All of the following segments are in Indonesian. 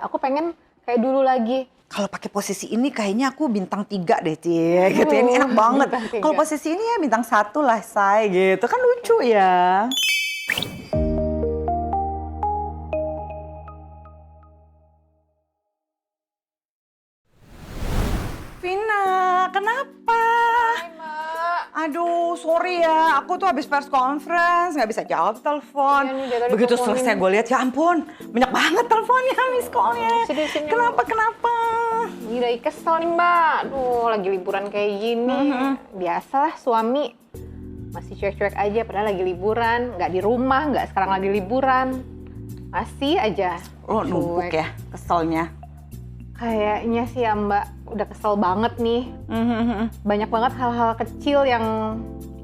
Aku pengen kayak dulu lagi. Kalau pakai posisi ini kayaknya aku bintang 3 deh, Cie, gitu ya. Ini enak banget. Bintang 3. Kalau posisi ini ya bintang 1 lah, Say, gitu. Kan lucu ya. Vina, kenapa? Hai, Mbak. Aduh, sorry ya. Aku tuh habis press conference, nggak bisa jawab telepon. Iya nih, dia tadi Begitu teleponin. selesai gue lihat, ya ampun, banyak banget teleponnya, miss call-nya. Sini. Kenapa? Gila, kesel nih, Mbak. Aduh, lagi liburan kayak gini. Biasalah suami masih cuek-cuek aja, padahal lagi liburan. Nggak di rumah, nggak sekarang lagi liburan. Masih aja Lo numpuk cuek. ya, keselnya. Kayaknya sih ya, Mbak, udah kesel banget nih. Banyak banget hal-hal kecil yang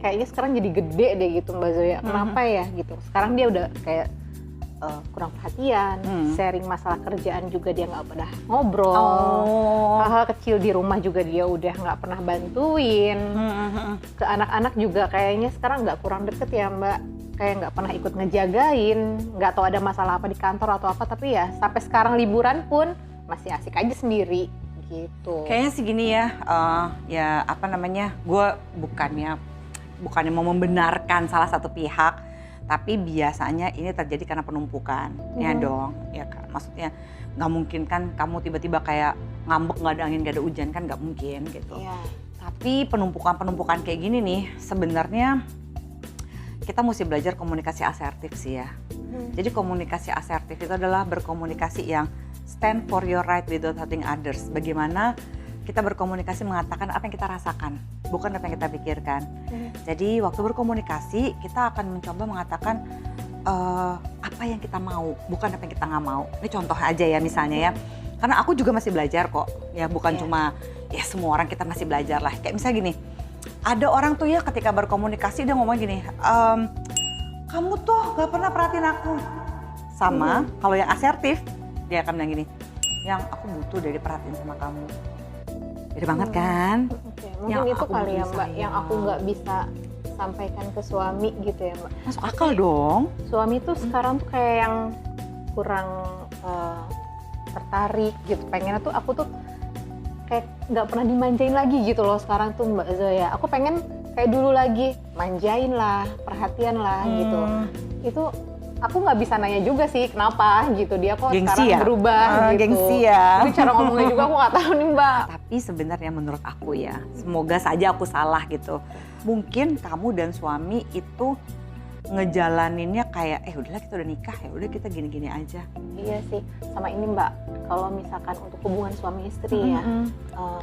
kayaknya sekarang jadi gede deh gitu, Mbak Zoya. Kenapa ya gitu? Sekarang dia udah kayak kurang perhatian, sharing masalah kerjaan juga dia nggak pernah ngobrol. Oh. Hal-hal kecil di rumah juga dia udah nggak pernah bantuin. Ke anak-anak juga kayaknya sekarang nggak kurang deket ya, Mbak. Kayak nggak pernah ikut ngejagain, nggak tahu ada masalah apa di kantor atau apa, tapi ya sampai sekarang liburan pun masih asik aja sendiri gitu. Kayaknya sih gini ya, ya apa namanya, gue bukannya mau membenarkan salah satu pihak, tapi biasanya ini terjadi karena penumpukan, ya dong, ya kan. Maksudnya nggak mungkin kan kamu tiba-tiba kayak ngambek nggak ada angin nggak ada hujan kan, nggak mungkin gitu. Iya. Tapi penumpukan kayak gini nih, sebenarnya kita mesti belajar komunikasi asertif sih ya. Jadi komunikasi asertif itu adalah berkomunikasi yang stand for your right without hurting others. Bagaimana kita berkomunikasi mengatakan apa yang kita rasakan, bukan apa yang kita pikirkan. Jadi waktu berkomunikasi kita akan mencoba mengatakan apa yang kita mau, bukan apa yang kita nggak mau. Ini contoh aja ya misalnya ya. Karena aku juga masih belajar kok, ya bukan cuma ya semua orang kita masih belajar lah. Kayak misalnya gini, ada orang tuh ya ketika berkomunikasi dia ngomong gini, kamu tuh gak pernah perhatiin aku. Sama kalau yang asertif, dia akan bilang gini, yang aku butuh dari perhatian sama kamu. Beda banget kan? Oke, mungkin Yang itu aku kali ya, butuh Mbak, yang aku sayang. nggak bisa sampaikan ke suami gitu ya, Mbak. Masuk akal dong. Suami tuh sekarang tuh kayak yang kurang tertarik gitu. Pengennya tuh aku tuh kayak nggak pernah dimanjain lagi gitu loh sekarang tuh, Mbak Zoya. Aku pengen kayak dulu lagi, manjain lah, perhatian lah gitu. Itu aku nggak bisa nanya juga sih kenapa gitu, dia kok Gengsi sekarang ya? berubah gitu. Gengsi ya? Tapi cara ngomongnya juga aku nggak tahu nih, Mbak. Tapi sebenarnya menurut aku ya, semoga saja aku salah gitu. Mungkin kamu dan suami itu ngejalaninnya kayak, udahlah kita udah nikah ya, udah kita gini-gini aja. Iya sih, sama ini Mbak, kalau misalkan untuk hubungan suami istri ya,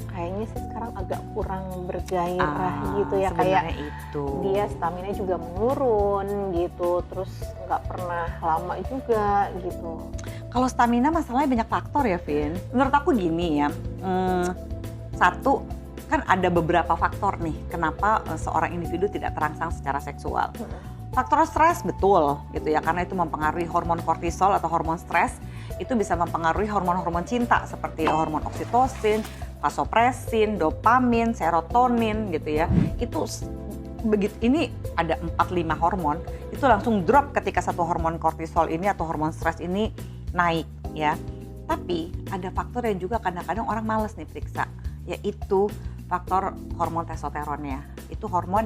kayaknya sih sekarang agak kurang bergairah gitu ya, kayak itu. dia stamina juga menurun gitu, terus nggak pernah lama juga gitu. Kalau stamina masalahnya banyak faktor ya, Vin. Menurut aku gini ya, satu, kan ada beberapa faktor nih kenapa seorang individu tidak terangsang secara seksual. Faktor stres betul gitu ya, karena itu mempengaruhi hormon kortisol atau hormon stres, itu bisa mempengaruhi hormon-hormon cinta seperti hormon oksitosin, vasopresin, dopamin, serotonin gitu ya. Itu begitu, ini ada 4-5 hormon, itu langsung drop ketika satu hormon kortisol ini atau hormon stres ini naik ya. Tapi ada faktor yang juga kadang-kadang orang males nih periksa, yaitu faktor hormon testosteronnya. Itu hormon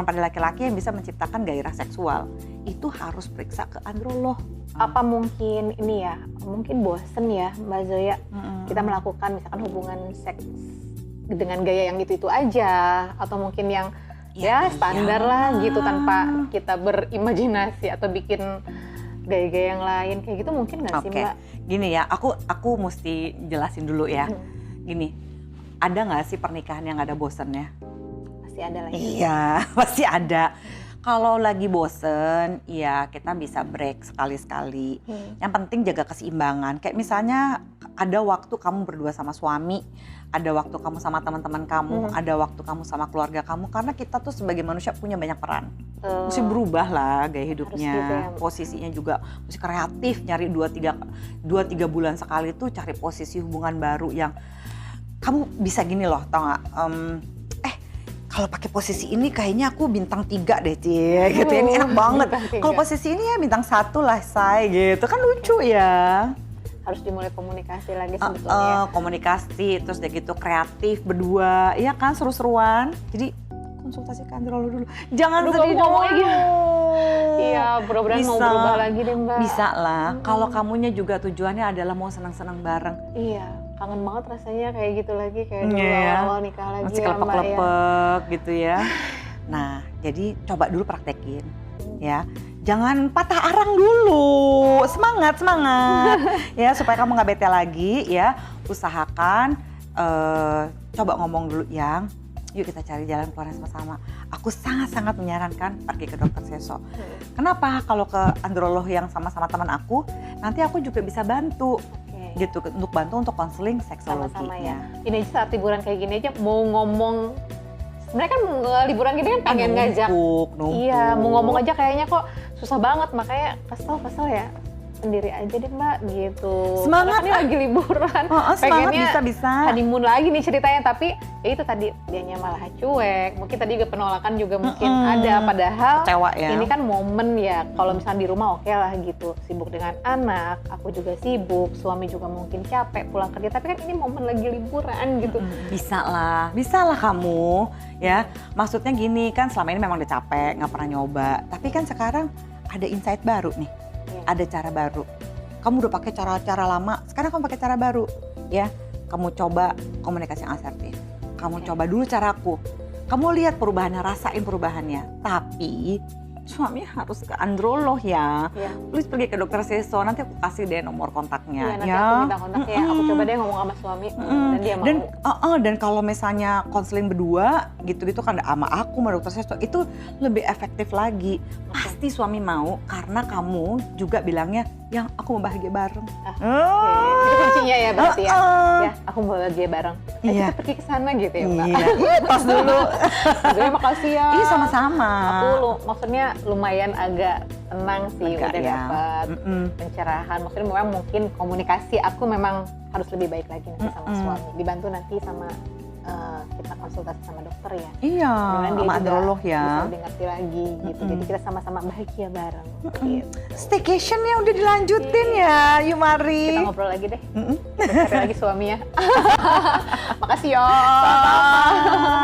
pada laki-laki yang bisa menciptakan gairah seksual. Itu harus periksa ke androlog. Apa mungkin ini ya, mungkin bosen ya Mbak Zoya, kita melakukan misalkan hubungan seks dengan gaya yang itu aja, atau mungkin yang ya standar lah gitu, tanpa kita berimajinasi atau bikin gaya-gaya yang lain kayak gitu, mungkin nggak sih Mbak? Gini ya, aku mesti jelasin dulu ya. Gini, ada nggak sih pernikahan yang ada bosennya? Pasti ada lah ya. Iya, pasti ada. Kalau lagi bosen, ya kita bisa break sekali-sekali. Yang penting jaga keseimbangan. Kayak misalnya ada waktu kamu berdua sama suami, ada waktu kamu sama teman-teman kamu, ada waktu kamu sama keluarga kamu. Karena kita tuh sebagai manusia punya banyak peran. Mesti berubah lah gaya hidupnya, gitu ya, posisinya juga mesti kreatif. Nyari 2-3 bulan sekali tuh cari posisi hubungan baru yang kamu bisa gini loh, tau gak? Kalau pakai posisi ini kayaknya aku bintang 3 deh, Cie, gitu ya. Ini enak banget. Kalau posisi ini ya bintang 1 lah, Say, gitu. Kan lucu ya. harus dimulai komunikasi lagi sebetulnya. Komunikasi, terus udah gitu kreatif berdua, ya kan, seru-seruan. Jadi konsultasi ke androlog dulu. Jangan sedih ngomongnya dulu. gitu. Iya, mudah-mudahan mau berubah lagi deh Mbak. Bisa lah, kalau kamunya juga tujuannya adalah mau senang-senang bareng. Iya, kangen banget rasanya kayak gitu lagi, kayak dulu Iya. awal nikah lagi Masih ya Mbak ya. kelepek-kelepek gitu ya. Nah, jadi coba dulu praktekin ya. Jangan patah arang dulu, semangat ya supaya kamu nggak bete lagi ya. Usahakan coba ngomong dulu yang, yuk kita cari jalan keluar sama-sama. Aku sangat-sangat menyarankan pergi ke dokter Seso. Kenapa? Kalau ke androlog yang sama-sama teman aku, nanti aku juga bisa bantu. Gitu, untuk bantu untuk konseling seksologinya. Sama-sama ya. Ini aja saat liburan kayak gini aja mau ngomong, sebenarnya kan liburan gini kan pengen ngajak. Numpuk. Iya, mau ngomong aja kayaknya kok susah banget, makanya kesel ya. Sendiri aja deh Mbak gitu. Semangat, karena kan ini lagi liburan. Semangat, bisa. Honeymoon lagi nih ceritanya, tapi ya itu tadi dianya malah cuek. Mungkin tadi juga penolakan juga mungkin ada, padahal kecewa ya. Ini kan momen ya. Kalau misalnya di rumah oke lah gitu, sibuk dengan anak, aku juga sibuk, suami juga mungkin capek pulang kerja. Tapi kan ini momen lagi liburan gitu. Bisa lah kamu ya. Maksudnya gini kan, selama ini memang udah capek, nggak pernah nyoba. Tapi kan sekarang ada insight baru nih. Ada cara baru. Kamu udah pakai cara-cara lama, sekarang kamu pakai cara baru, ya. Kamu coba komunikasi yang asertif. Kamu coba dulu caraku. Kamu lihat perubahannya, rasain perubahannya. Tapi suami harus ke androlog ya. Please pergi ke dokter Seso, nanti aku kasih deh nomor kontaknya. Nanti aku minta kontaknya, aku coba deh ngomong sama suami dan dia mau. Dan kalau misalnya konseling berdua gitu-gitu kan sama aku sama dokter Seso, itu lebih efektif lagi. Pasti suami mau karena kamu juga bilangnya yang aku mau bahagia bareng. Itu kuncinya ya berarti ya. Ya, aku mau bahagia bareng. Kita pergi ke sana gitu ya Mbak. Pas dulu. Gue makasih ya. Iya sama-sama. Aku maksudnya lumayan agak tenang sih, udah ya. dapat pencerahan. Maksudnya memang mungkin komunikasi aku memang harus lebih baik lagi nanti sama suami. Dibantu nanti sama kita konsultasi sama dokter ya. Iya, sama androlog ya. Bisa lebih ngerti lagi gitu. Jadi kita sama-sama bahagia bareng. Gitu. Staycation ya udah dilanjutin ya, yuk mari. Kita ngobrol lagi deh. Kita cari lagi suaminya. Makasih ya. Sama-sama.